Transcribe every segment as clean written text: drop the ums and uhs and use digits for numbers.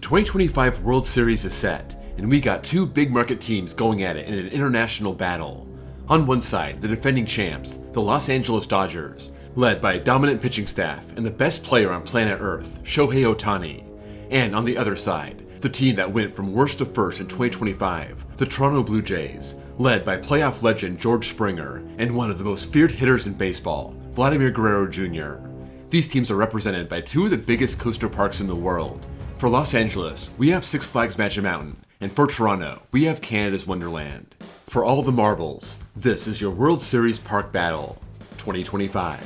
2025 World Series is set, and we got two big market teams going at it in an international battle. On one side, the defending champs, the Los Angeles Dodgers, led by a dominant pitching staff and the best player on planet Earth, Shohei Ohtani. And on the other side, the team that went from worst to first in 2025, the Toronto Blue Jays, led by playoff legend George Springer and one of the most feared hitters in baseball, Vladimir Guerrero Jr. These teams are represented by two of the biggest coaster parks in the world. For Los Angeles, we have Six Flags Magic Mountain, and for Toronto, we have Canada's Wonderland. For all the marbles, this is your World Series Park Battle 2025.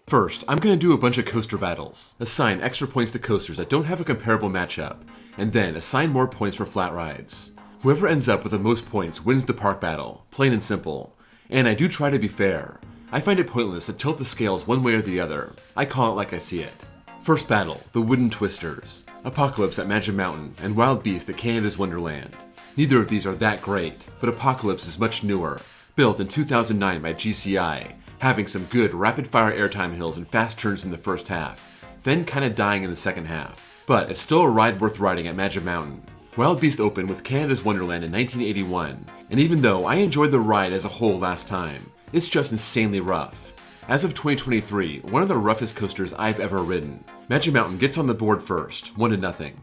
First, I'm going to do a bunch of coaster battles, assign extra points to coasters that don't have a comparable matchup, and then assign more points for flat rides. Whoever ends up with the most points wins the park battle, plain and simple. And I do try to be fair. I find it pointless to tilt the scales one way or the other. I call it like I see it. First battle, the Wooden Twisters. Apocalypse at Magic Mountain and Wild Beast at Canada's Wonderland. Neither of these are that great, but Apocalypse is much newer, built in 2009 by GCI, having some good rapid-fire airtime hills and fast turns in the first half, then kinda dying in the second half. But it's still a ride worth riding at Magic Mountain. Wild Beast opened with Canada's Wonderland in 1981, and even though I enjoyed the ride as a whole last time, it's just insanely rough. As of 2023, one of the roughest coasters I've ever ridden. Magic Mountain gets on the board first, 1-0.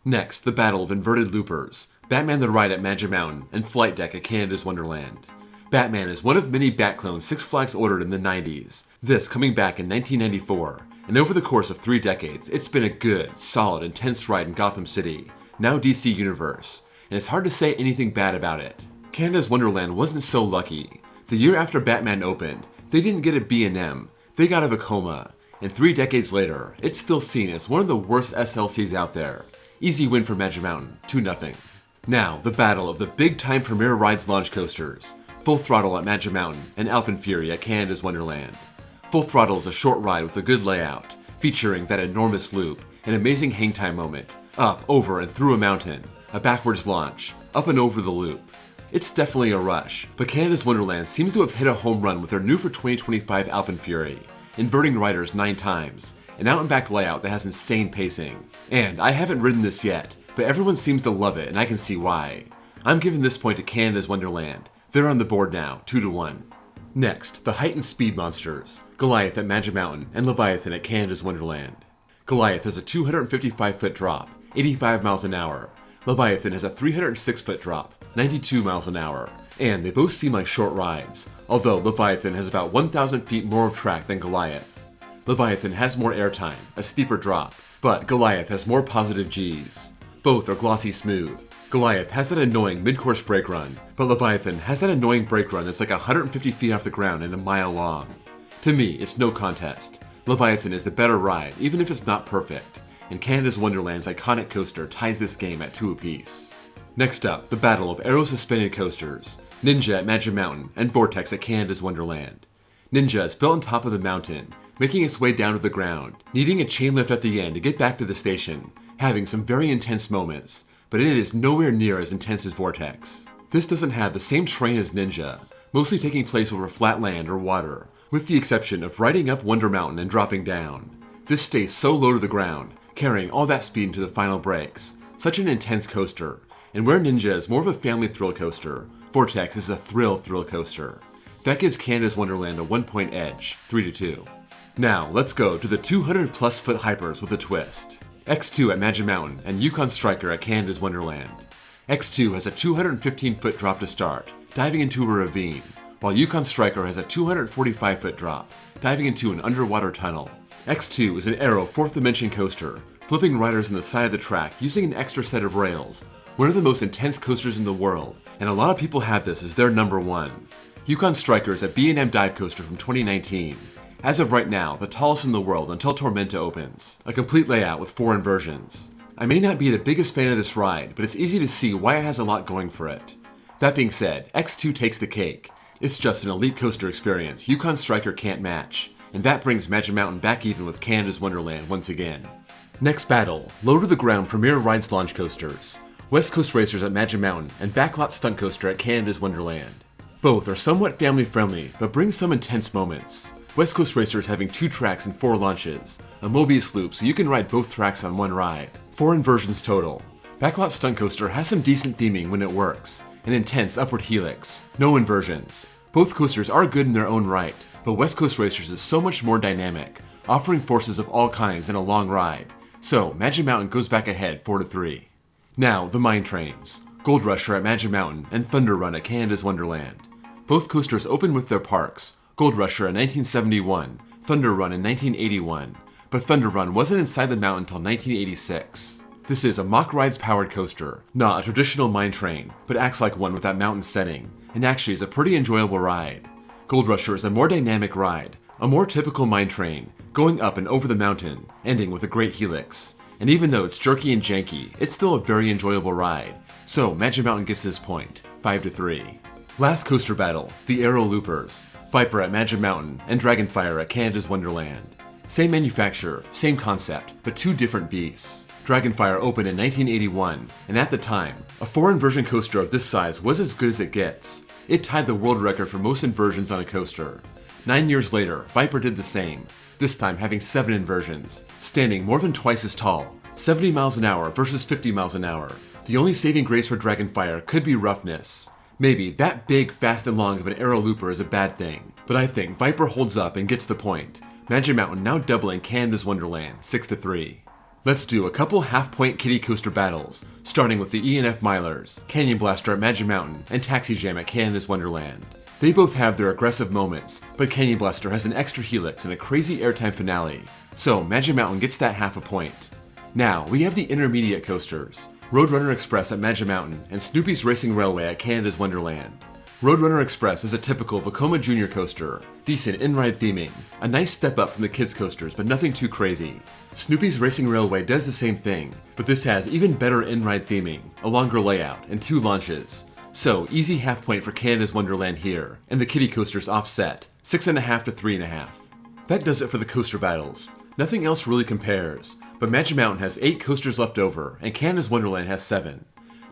Next, the Battle of Inverted Loopers, Batman the Ride at Magic Mountain, and Flight Deck at Canada's Wonderland. Batman is one of many Bat clones Six Flags ordered in the 90s, this coming back in 1994, and over the course of 3 decades, it's been a good, solid, intense ride in Gotham City, now DC Universe, and it's hard to say anything bad about it. Canada's Wonderland wasn't so lucky. The year after Batman opened, they didn't get a B&M, they got a Vekoma, and 3 decades later, it's still seen as one of the worst SLCs out there. Easy win for Magic Mountain, 2-0. Now, the battle of the big-time Premier Rides launch coasters. Full Throttle at Magic Mountain and Alpenfury at Canada's Wonderland. Full Throttle is a short ride with a good layout, featuring that enormous loop, an amazing hang time moment, up, over, and through a mountain, a backwards launch, up and over the loop. It's definitely a rush, but Canada's Wonderland seems to have hit a home run with their new for 2025 Alpenfury, inverting riders 9 times, an out and back layout that has insane pacing. And I haven't ridden this yet, but everyone seems to love it and I can see why. I'm giving this point to Canada's Wonderland. They're on the board now, 2-1. Next, the height and speed monsters, Goliath at Magic Mountain and Leviathan at Canada's Wonderland. Goliath has a 255-foot drop, 85 miles an hour. Leviathan has a 306-foot drop, 92 miles an hour. And they both seem like short rides, although Leviathan has about 1,000 feet more of track than Goliath. Leviathan has more airtime, a steeper drop, but Goliath has more positive Gs. Both are glossy smooth. Goliath has that annoying mid-course brake run, but Leviathan has that annoying brake run that's like 150 feet off the ground and a mile long. To me, it's no contest. Leviathan is the better ride, even if it's not perfect, and Canada's Wonderland's iconic coaster ties this game at 2 apiece. Next up, the battle of aero suspended coasters, Ninja at Magic Mountain and Vortex at Canada's Wonderland. Ninja is built on top of the mountain, making its way down to the ground, needing a chain lift at the end to get back to the station, having some very intense moments, but it is nowhere near as intense as Vortex. This doesn't have the same terrain as Ninja, mostly taking place over flat land or water, with the exception of riding up Wonder Mountain and dropping down. This stays so low to the ground, carrying all that speed into the final breaks. Such an intense coaster, and where Ninja is more of a family thrill coaster, Vortex is a thrill coaster. That gives Canada's Wonderland a 1-point edge, 3-2. Now, let's go to the 200+ foot hypers with a twist. X2 at Magic Mountain and Yukon Striker at Canada's Wonderland. X2 has a 215-foot drop to start, diving into a ravine, while Yukon Striker has a 245-foot drop, diving into an underwater tunnel. X2 is an aero 4th dimension coaster, flipping riders on the side of the track using an extra set of rails, one of the most intense coasters in the world, and a lot of people have this as their number 1. Yukon Striker is a B&M dive coaster from 2019. As of right now, the tallest in the world until Tormenta opens. A complete layout with 4 inversions. I may not be the biggest fan of this ride, but it's easy to see why it has a lot going for it. That being said, X2 takes the cake. It's just an elite coaster experience Yukon Striker can't match, and that brings Magic Mountain back even with Canada's Wonderland once again. Next battle, low to the ground Premier Rides launch coasters. West Coast Racers at Magic Mountain, and Backlot Stunt Coaster at Canada's Wonderland. Both are somewhat family-friendly, but bring some intense moments. West Coast Racers having 2 tracks and 4 launches, a Mobius loop so you can ride both tracks on one ride, 4 inversions total. Backlot Stunt Coaster has some decent theming when it works, an intense upward helix, no inversions. Both coasters are good in their own right, but West Coast Racers is so much more dynamic, offering forces of all kinds in a long ride. So Magic Mountain goes back ahead 4-3. Now, the Mine Trains. Gold Rusher at Magic Mountain and Thunder Run at Canada's Wonderland. Both coasters open with their parks, Gold Rusher in 1971, Thunder Run in 1981, but Thunder Run wasn't inside the mountain until 1986. This is a Mock Rides powered coaster, not a traditional mine train, but acts like one with that mountain setting, and actually is a pretty enjoyable ride. Gold Rusher is a more dynamic ride, a more typical mine train, going up and over the mountain, ending with a great helix. And even though it's jerky and janky, it's still a very enjoyable ride. So Magic Mountain gets this point, 5-3. Last coaster battle, the Aero Loopers. Viper at Magic Mountain and Dragonfire at Canada's Wonderland. Same manufacturer, same concept, but 2 different beasts. Dragonfire opened in 1981, and at the time, a 4 inversion coaster of this size was as good as it gets. It tied the world record for most inversions on a coaster. 9 years later, Viper did the same, this time having 7 inversions, standing more than twice as tall, 70 miles an hour versus 50 miles an hour. The only saving grace for Dragonfire could be roughness. Maybe that big, fast and long of an Aero Looper is a bad thing, but I think Viper holds up and gets the point. Magic Mountain now doubling Canada's Wonderland, 6-3. Let's do a couple half-point kiddie coaster battles, starting with the E&F Milers, Canyon Blaster at Magic Mountain, and Taxi Jam at Canada's Wonderland. They both have their aggressive moments, but Canyon Blaster has an extra helix and a crazy airtime finale, so Magic Mountain gets that half a point. Now, we have the intermediate coasters, Roadrunner Express at Magic Mountain and Snoopy's Racing Railway at Canada's Wonderland. Roadrunner Express is a typical Vekoma Jr. coaster, decent in-ride theming, a nice step up from the kids coasters but nothing too crazy. Snoopy's Racing Railway does the same thing, but this has even better in-ride theming, a longer layout, and 2 launches. So easy half point for Canada's Wonderland here, and the kiddie coasters offset, 6.5 to 3.5. That does it for the coaster battles. Nothing else really compares, but Magic Mountain has 8 coasters left over, and Canada's Wonderland has 7.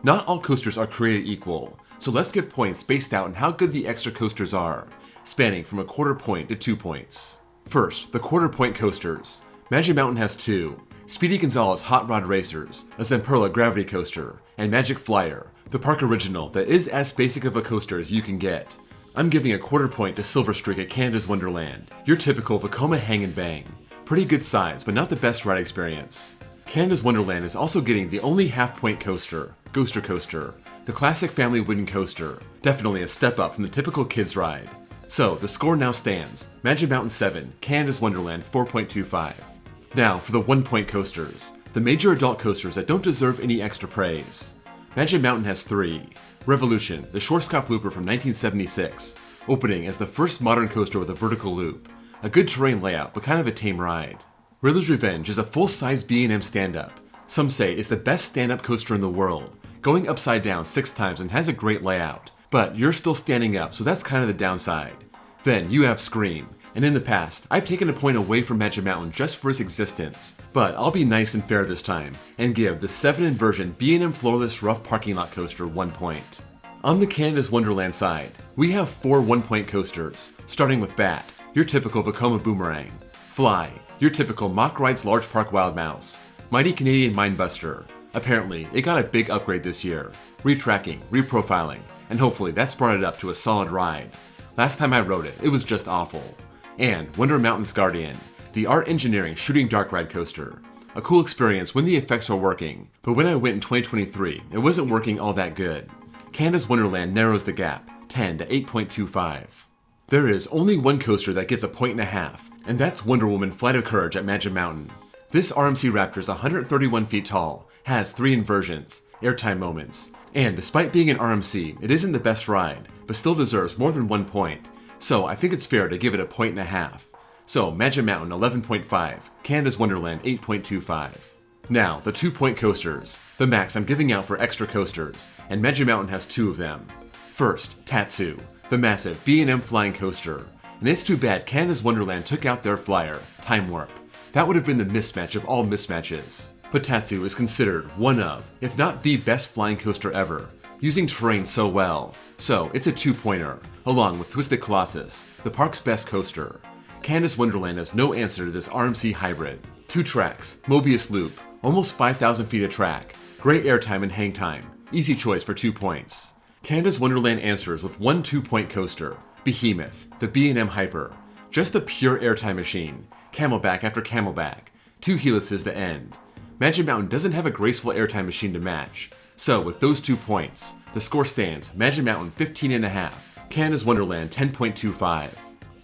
Not all coasters are created equal, so let's give points based out on how good the extra coasters are, spanning from a quarter point to 2 points. First, the quarter point coasters. Magic Mountain has 2, Speedy Gonzales Hot Rod Racers, a Zamperla Gravity Coaster, and Magic Flyer, the park original that is as basic of a coaster as you can get. I'm giving a quarter point to Silver Streak at Canada's Wonderland, your typical Vekoma hang and bang. Pretty good size, but not the best ride experience. Canada's Wonderland is also getting the only half-point coaster, Ghoster Coaster, the classic family wooden coaster, definitely a step up from the typical kids ride. So, the score now stands, Magic Mountain 7, Canada's Wonderland 4.25. Now, for the 1-point coasters, the major adult coasters that don't deserve any extra praise. Magic Mountain has 3. Revolution, the Schwarzkopf Looper from 1976, opening as the first modern coaster with a vertical loop. A good terrain layout, but kind of a tame ride. Riddler's Revenge is a full-size B&M stand-up. Some say it's the best stand-up coaster in the world, going upside down 6 times and has a great layout. But you're still standing up, so that's kind of the downside. Then you have Scream, and in the past, I've taken a point away from Magic Mountain just for its existence. But I'll be nice and fair this time, and give the 7 inversion B&M Floorless Rough Parking Lot Coaster 1 point. On the Canada's Wonderland side, we have 4 1-point coasters, starting with Bat, your typical Vekoma Boomerang, Fly, your typical Mock Rides Large Park Wild Mouse, Mighty Canadian Mindbuster. Apparently, it got a big upgrade this year, retracking, reprofiling, and hopefully that's brought it up to a solid ride. Last time I rode it, it was just awful. And Wonder Mountain's Guardian, the Art Engineering Shooting Dark Ride Coaster. A cool experience when the effects are working, but when I went in 2023, it wasn't working all that good. Canada's Wonderland narrows the gap, 10 to 8.25. There is only one coaster that gets a 1.5 points, and that's Wonder Woman Flight of Courage at Magic Mountain. This RMC Raptor is 131 feet tall, has 3 inversions, airtime moments, and despite being an RMC, it isn't the best ride, but still deserves more than 1 point, so I think it's fair to give it a 1.5 points. So Magic Mountain 11.5, Canada's Wonderland 8.25. Now, the 2-point coasters, the max I'm giving out for extra coasters, and Magic Mountain has 2 of them. First, Tatsu, the massive B&M flying coaster. And it's too bad Canada's Wonderland took out their flyer, Time Warp. That would have been the mismatch of all mismatches. Potatsu is considered one of, if not the best flying coaster ever, using terrain so well. So it's a 2-pointer, along with Twisted Colossus, the park's best coaster. Canada's Wonderland has no answer to this RMC hybrid. 2 tracks, Mobius Loop, almost 5,000 feet of track, great airtime and hang time, easy choice for 2 points. Canada's Wonderland answers with one 2-point coaster, Behemoth, the B&M Hyper. Just a pure airtime machine, camelback after camelback, 2 helices to end. Magic Mountain doesn't have a graceful airtime machine to match, so with those 2 points, the score stands Magic Mountain 15.5, Canada's Wonderland 10.25.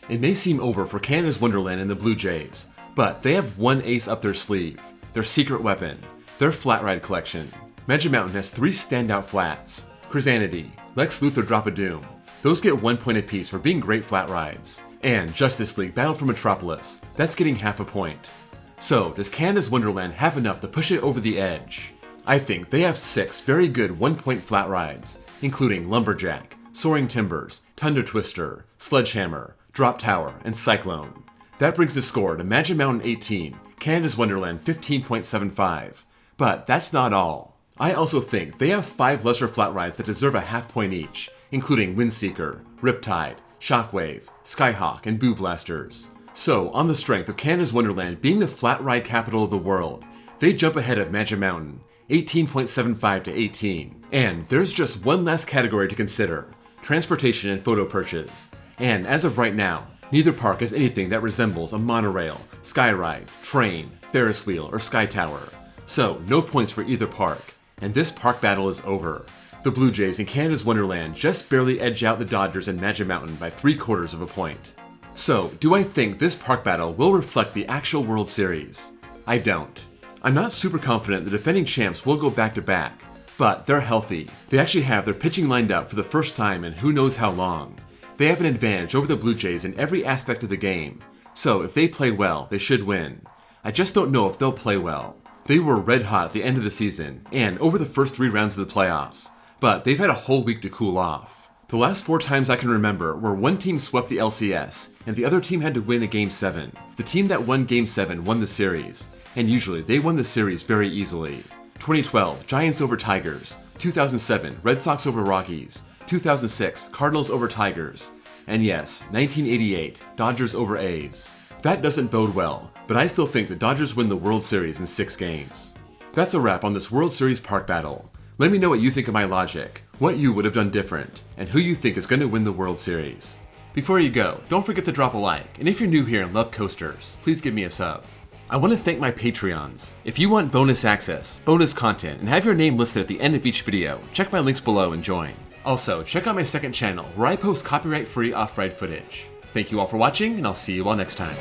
It may seem over for Canada's Wonderland and the Blue Jays, but they have one ace up their sleeve, their secret weapon, their flat ride collection. Magic Mountain has 3 standout flats, Krasanity, Lex Luthor Drop of Doom. Those get 1 point apiece for being great flat rides. And Justice League Battle for Metropolis, that's getting half a point. So, does Canada's Wonderland have enough to push it over the edge? I think they have 6 very good 1-point flat rides, including Lumberjack, Soaring Timbers, Thunder Twister, Sledgehammer, Drop Tower, and Cyclone. That brings the score to Magic Mountain 18, Canada's Wonderland 15.75. But that's not all. I also think they have 5 lesser flat rides that deserve a half point each, including Windseeker, Riptide, Shockwave, Skyhawk, and Boo Blasters. So, on the strength of Canada's Wonderland being the flat ride capital of the world, they jump ahead of Magic Mountain, 18.75 to 18. And there's just one last category to consider, transportation and photo purchase. And as of right now, neither park has anything that resembles a monorail, skyride, train, Ferris wheel, or sky tower. So, no points for either park, and this park battle is over. The Blue Jays in Canada's Wonderland just barely edge out the Dodgers and Magic Mountain by 3/4 of a point. So, do I think this park battle will reflect the actual World Series? I don't. I'm not super confident the defending champs will go back-to-back, but they're healthy. They actually have their pitching lined up for the first time in who knows how long. They have an advantage over the Blue Jays in every aspect of the game, so if they play well, they should win. I just don't know if they'll play well. They were red hot at the end of the season, and over the first 3 rounds of the playoffs, but they've had a whole week to cool off. The last 4 times I can remember were one team swept the LCS, and the other team had to win a Game 7. The team that won Game 7 won the series, and usually they won the series very easily. 2012, Giants over Tigers. 2007, Red Sox over Rockies. 2006, Cardinals over Tigers. And yes, 1988, Dodgers over A's. That doesn't bode well, but I still think the Dodgers win the World Series in 6 games. That's a wrap on this World Series park battle. Let me know what you think of my logic, what you would have done different, and who you think is going to win the World Series. Before you go, don't forget to drop a like, and if you're new here and love coasters, please give me a sub. I want to thank my Patreons. If you want bonus access, bonus content, and have your name listed at the end of each video, check my links below and join. Also, check out my second channel, where I post copyright-free off-ride footage. Thank you all for watching, and I'll see you all next time.